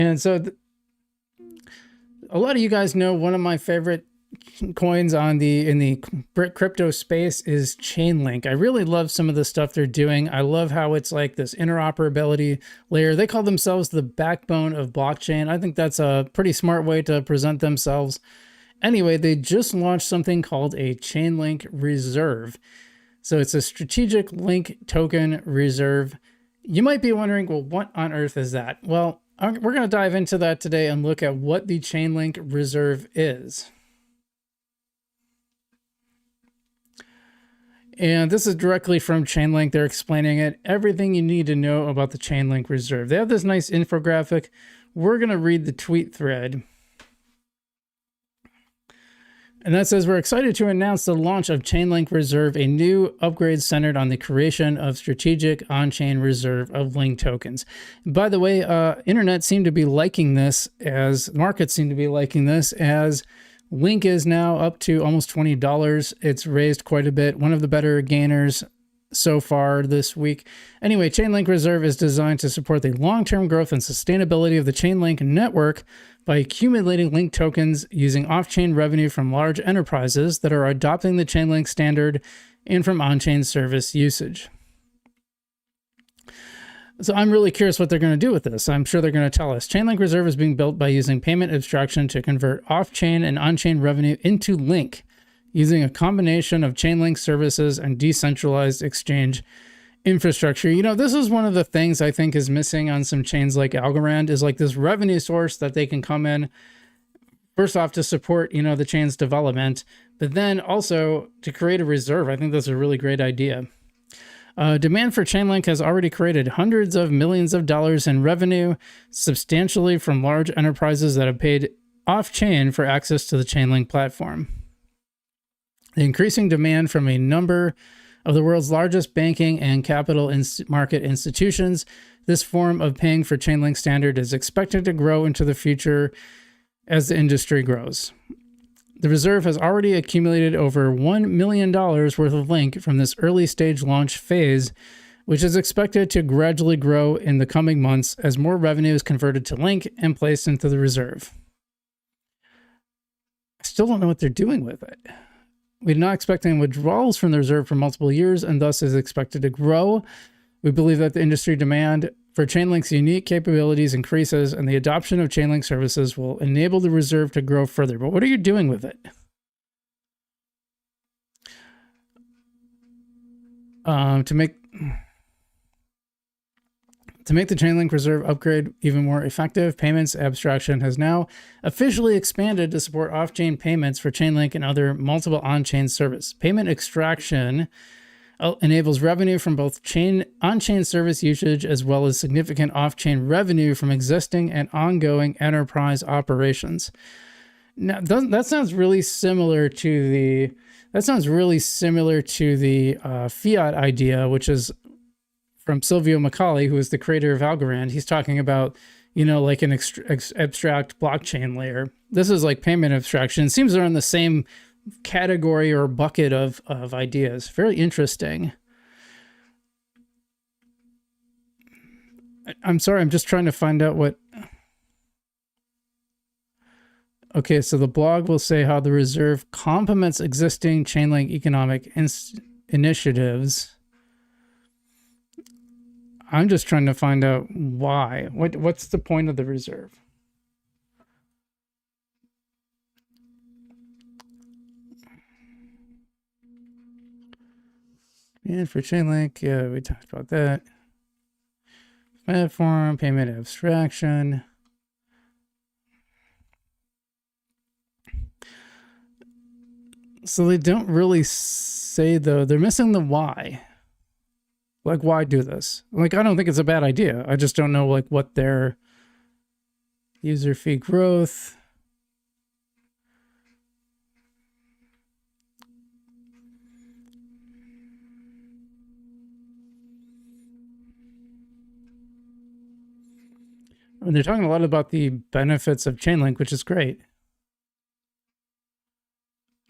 And so a lot of you guys know one of my favorite coins in the crypto space is Chainlink. I really love some of the stuff they're doing. I love how it's like this interoperability layer. They call themselves the backbone of blockchain. I think that's a pretty smart way to present themselves. Anyway, they just launched something called a Chainlink Reserve. So it's a strategic link token reserve. You might be wondering, well, what on earth is that? Well, we're going to dive into that today and look at what the Chainlink Reserve is. And this is directly from Chainlink. They're explaining it. Everything you need to know about the Chainlink Reserve. They have this nice infographic. We're going to read the tweet thread. And that says, we're excited to announce the launch of Chainlink Reserve, a new upgrade centered on the creation of strategic on-chain reserve of link tokens. By the way, internet seemed to be liking this, as markets seem to be liking this, as Link is now up to almost $20. It's raised quite a bit. One of the better gainers so far this week. Anyway, Chainlink Reserve is designed to support the long-term growth and sustainability of the Chainlink network by accumulating link tokens using off-chain revenue from large enterprises that are adopting the Chainlink standard and from on-chain service usage. So I'm really curious what they're going to do with this. I'm sure they're going to tell us. Chainlink Reserve is being built by using payment abstraction to convert off-chain and on-chain revenue into Link, using a combination of Chainlink services and decentralized exchange infrastructure. You know, this is one of the things I think is missing on some chains like Algorand, is like this revenue source that they can come in, first off, to support, you know, the chain's development, but then also to create a reserve. I think that's a really great idea. Demand for Chainlink has already created hundreds of millions of dollars in revenue, substantially from large enterprises that have paid off-chain for access to the Chainlink platform. The increasing demand from a number of the world's largest banking and capital market institutions, this form of paying for Chainlink standard is expected to grow into the future as the industry grows. The reserve has already accumulated over $1 million worth of Link from this early stage launch phase, which is expected to gradually grow in the coming months as more revenue is converted to Link and placed into the reserve. I still don't know what they're doing with it. We do not expect any withdrawals from the reserve for multiple years, and thus is expected to grow. We believe that the industry demand for Chainlink's unique capabilities increases, and the adoption of Chainlink services will enable the reserve to grow further. But what are you doing with it? To make the Chainlink Reserve upgrade even more effective, payments abstraction has now officially expanded to support off-chain payments for Chainlink and other multiple on-chain service. Payment extraction enables revenue from both on-chain service usage as well as significant off-chain revenue from existing and ongoing enterprise operations. Now, that sounds really similar to the fiat idea, which is from Silvio Macaulay, who is the creator of Algorand. He's talking about, you know, like an abstract blockchain layer. This is like payment abstraction. It seems they're in the same category or bucket of ideas. Very interesting. I'm sorry, I'm just trying to find out what... Okay, so the blog will say how the reserve complements existing Chainlink economic initiatives. I'm just trying to find out why. What's the point of the reserve? And for Chainlink, yeah, we talked about that. Platform, payment abstraction. So they don't really say, though, they're missing the why. Like, why do this? Like, I don't think it's a bad idea. I just don't know, like, what their user fee growth. And they're talking a lot about the benefits of Chainlink, which is great.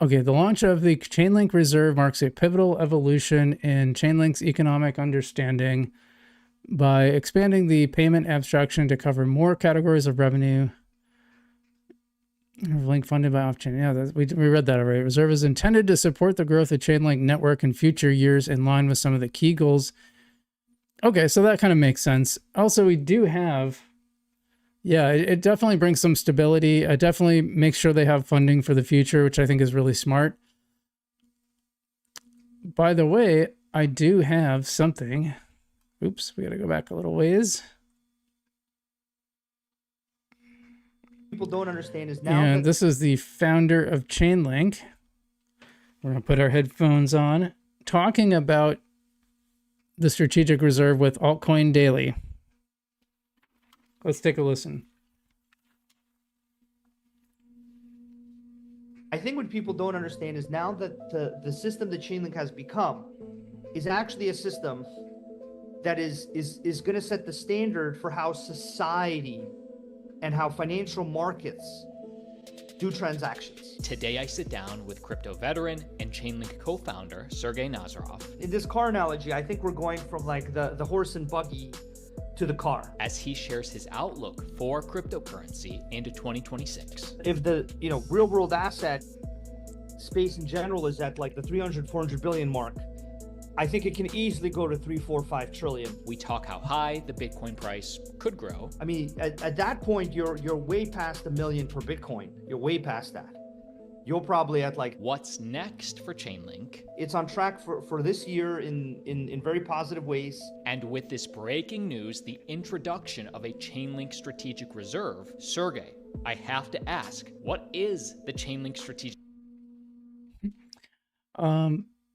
Okay, the launch of the Chainlink Reserve marks a pivotal evolution in Chainlink's economic understanding, by expanding the payment abstraction to cover more categories of revenue. Link funded by off-chain. Yeah, we read that already. Reserve is intended to support the growth of Chainlink network in future years in line with some of the key goals. Okay, so that kind of makes sense. Also, we do have, yeah, it definitely brings some stability. It definitely makes sure they have funding for the future, which I think is really smart. By the way, I do have something. Oops, we got to go back a little ways. People don't understand is now. And this is the founder of Chainlink. We're going to put our headphones on, talking about the strategic reserve with Altcoin Daily. Let's take a listen. I think what people don't understand is now that the system that Chainlink has become is actually a system that is going to set the standard for how society and how financial markets do transactions. Today I sit down with crypto veteran and Chainlink co-founder Sergey Nazarov. In this car analogy, I think we're going from like the horse and buggy to the car. As he shares his outlook for cryptocurrency into 2026. If the real world asset space in general is at like the 300-400 billion mark, I think it can easily go to 3, 4, 5 trillion. We talk how high the Bitcoin price could grow. I mean, at that point, you're way past $1 million per Bitcoin. You're way past that. You're probably at like what's next for Chainlink. It's on track for this year in very positive ways. And with this breaking news, the introduction of a Chainlink strategic reserve, Sergey, I have to ask, what is the Chainlink strategic?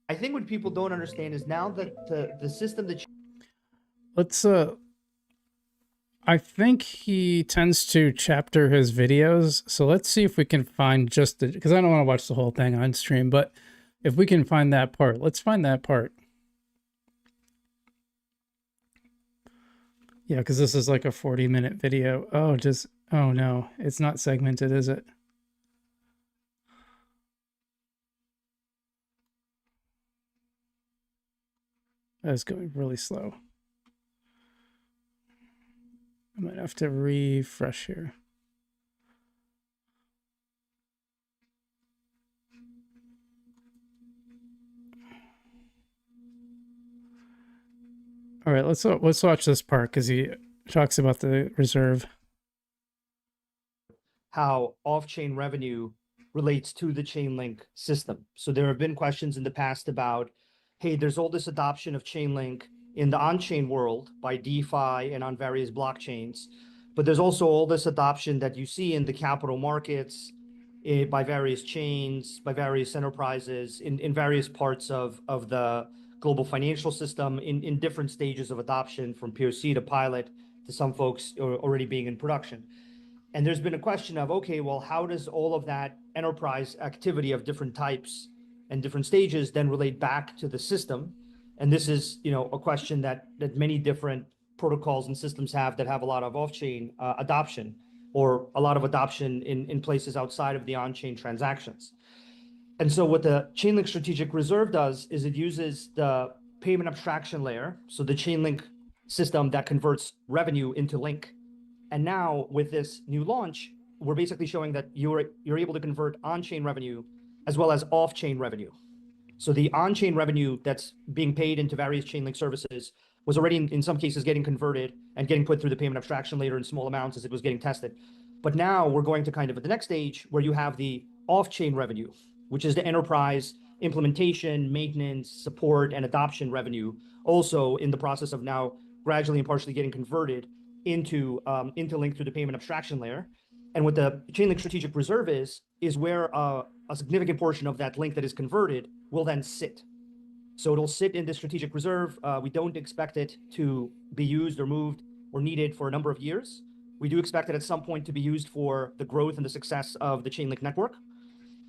I think what people don't understand is now that the system that let's I think he tends to chapter his videos, so let's see if we can find just the, because I don't want to watch the whole thing on stream, but if we can find that part, let's find that part. Yeah, because this is like a 40-minute video. Oh no, it's not segmented, is it? That's going really slow. I might have to refresh here. All right, let's watch this part because he talks about the reserve. How off-chain revenue relates to the Chainlink system. So there have been questions in the past about, hey, there's all this adoption of Chainlink in the on-chain world by DeFi and on various blockchains, but there's also all this adoption that you see in the capital markets by various chains, by various enterprises in various parts of the global financial system in different stages of adoption, from POC to pilot to some folks already being in production. And there's been a question of, okay, well, how does all of that enterprise activity of different types and different stages then relate back to the system? And this is, a question that many different protocols and systems have that have a lot of off-chain adoption, or a lot of adoption in places outside of the on-chain transactions. And so what the Chainlink Strategic Reserve does is it uses the payment abstraction layer, so the Chainlink system that converts revenue into Link. And now with this new launch, we're basically showing that you're able to convert on-chain revenue as well as off-chain revenue. So the on-chain revenue that's being paid into various Chainlink services was already in some cases getting converted and getting put through the payment abstraction layer in small amounts as it was getting tested. But now we're going to kind of at the next stage where you have the off-chain revenue, which is the enterprise implementation, maintenance, support, and adoption revenue, also in the process of now gradually and partially getting converted into Link through the payment abstraction layer. And what the Chainlink Strategic Reserve is where a significant portion of that Link that is converted will then sit. So it'll sit in the strategic reserve. We don't expect it to be used or moved or needed for a number of years. We do expect it at some point to be used for the growth and the success of the Chainlink network.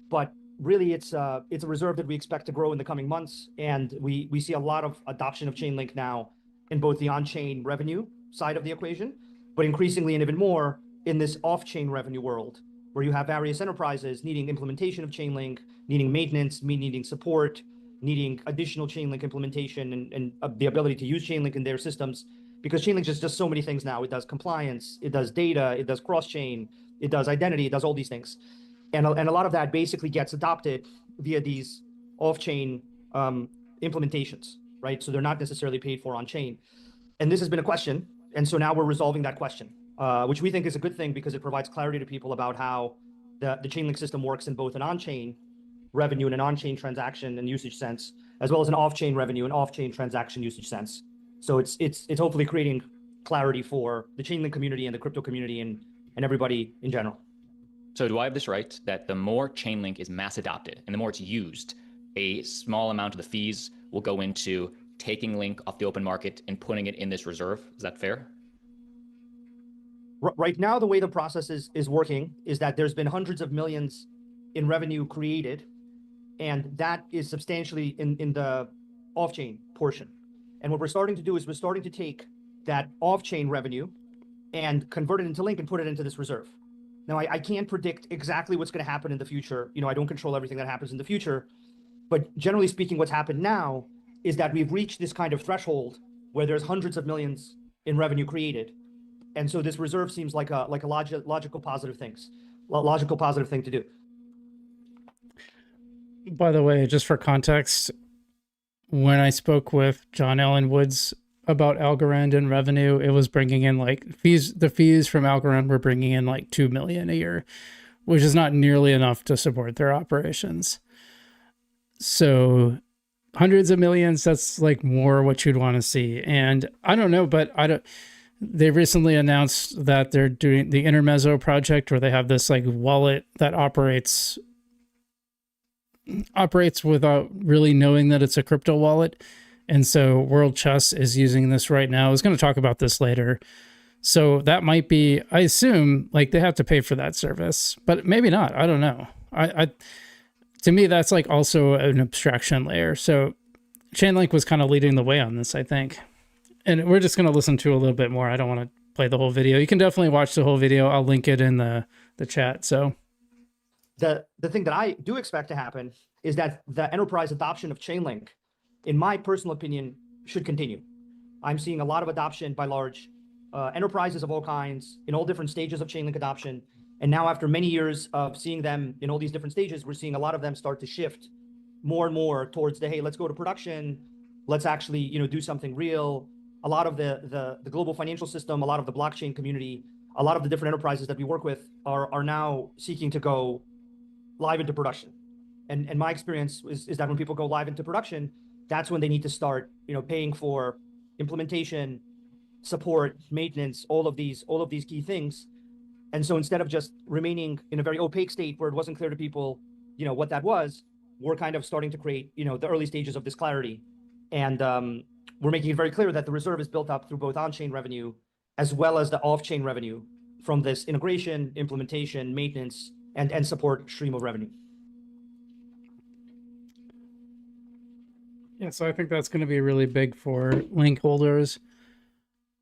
But really, it's a reserve that we expect to grow in the coming months. And we see a lot of adoption of Chainlink now in both the on-chain revenue side of the equation, but increasingly and even more in this off-chain revenue world, where you have various enterprises needing implementation of Chainlink, needing maintenance, needing support, needing additional Chainlink implementation and the ability to use Chainlink in their systems. because Chainlink just does so many things now. It does compliance, it does data, it does cross-chain, it does identity, it does all these things. And a lot of that basically gets adopted via these off-chain implementations, right? So they're not necessarily paid for on-chain. And this has been a question. And so now we're resolving that question, which we think is a good thing because it provides clarity to people about how the Chainlink system works in both an on-chain revenue and an on-chain transaction and usage sense, as well as an off-chain revenue and off-chain transaction usage sense. So it's hopefully creating clarity for the Chainlink community and the crypto community and everybody in general. So do I have this right, that the more Chainlink is mass adopted and the more it's used, a small amount of the fees will go into taking Link off the open market and putting it in this reserve? Is that fair? Right now, the way the process is working is that there's been hundreds of millions in revenue created, and that is substantially in the off-chain portion. And what we're starting to do is we're starting to take that off-chain revenue and convert it into Link and put it into this reserve. Now, I can't predict exactly what's going to happen in the future. You know, I don't control everything that happens in the future. But generally speaking, what's happened now is that we've reached this kind of threshold where there's hundreds of millions in revenue created. And so this reserve seems like a logical positive thing to do. By the way, just for context, when I spoke with John Allen Woods about Algorand and revenue, it was bringing in like fees. The fees from Algorand were bringing in like 2 million a year, which is not nearly enough to support their operations. So hundreds of millions, that's like more what you'd want to see. And I don't know, but they recently announced that they're doing the Intermezzo project where they have this like wallet that operates without really knowing that it's a crypto wallet. And so World Chess is using this right now. I was going to talk about this later. So that might be, I assume, like they have to pay for that service, but maybe not. I don't know. To me, that's like also an abstraction layer. So Chainlink was kind of leading the way on this, I think. And we're just going to listen to a little bit more. I don't want to play the whole video. You can definitely watch the whole video. I'll link it in the chat. So the thing that I do expect to happen is that the enterprise adoption of Chainlink, in my personal opinion, should continue. I'm seeing a lot of adoption by large enterprises of all kinds in all different stages of Chainlink adoption. And now after many years of seeing them in all these different stages, we're seeing a lot of them start to shift more and more towards the, hey, let's go to production. Let's actually, you know, do something real. A lot of the global financial system, a lot of the blockchain community, a lot of the different enterprises that we work with are now seeking to go live into production. And my experience is that when people go live into production, that's when they need to start, you know, paying for implementation, support, maintenance, all of these key things. And so instead of just remaining in a very opaque state where it wasn't clear to people, you know, what that was, we're kind of starting to create, you know, the early stages of this clarity. And we're making it very clear that the reserve is built up through both on-chain revenue as well as the off-chain revenue from this integration, implementation, maintenance, and support stream of revenue. yeah, so I think that's going to be really big for Link holders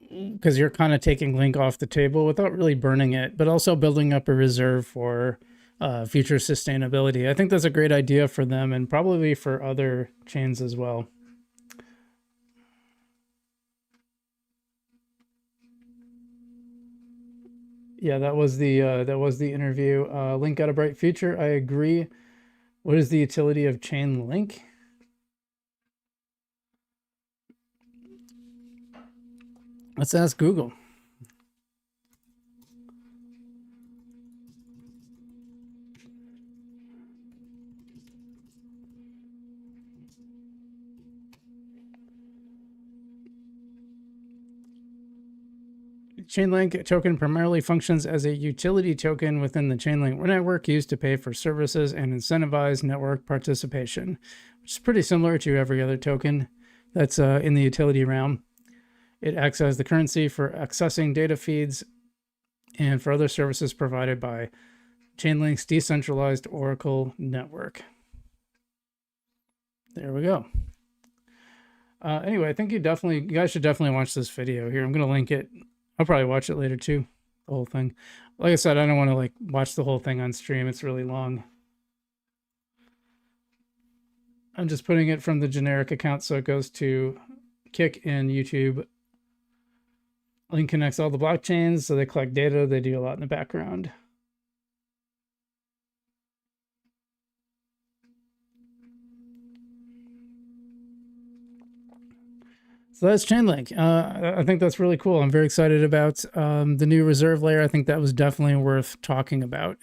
because you're kind of taking Link off the table without really burning it, but also building up a reserve for future sustainability. I think that's a great idea for them and probably for other chains as well. Yeah, that was the interview. Link got a bright future. I agree. What is the utility of Chainlink? Let's ask Google. Chainlink token primarily functions as a utility token within the Chainlink network used to pay for services and incentivize network participation, which is pretty similar to every other token that's in the utility realm. It acts as the currency for accessing data feeds and for other services provided by Chainlink's decentralized Oracle network. There we go. Anyway, I think you guys should definitely watch this video here. I'm going to link it. I'll probably watch it later too, the whole thing. Like I said, I don't want to like watch the whole thing on stream. It's really long. I'm just putting it from the generic account so it goes to Kick and YouTube. Link connects all the blockchains, so they collect data. They do a lot in the background. So that's Chainlink. I think that's really cool. I'm very excited about the new reserve layer. I think that was definitely worth talking about.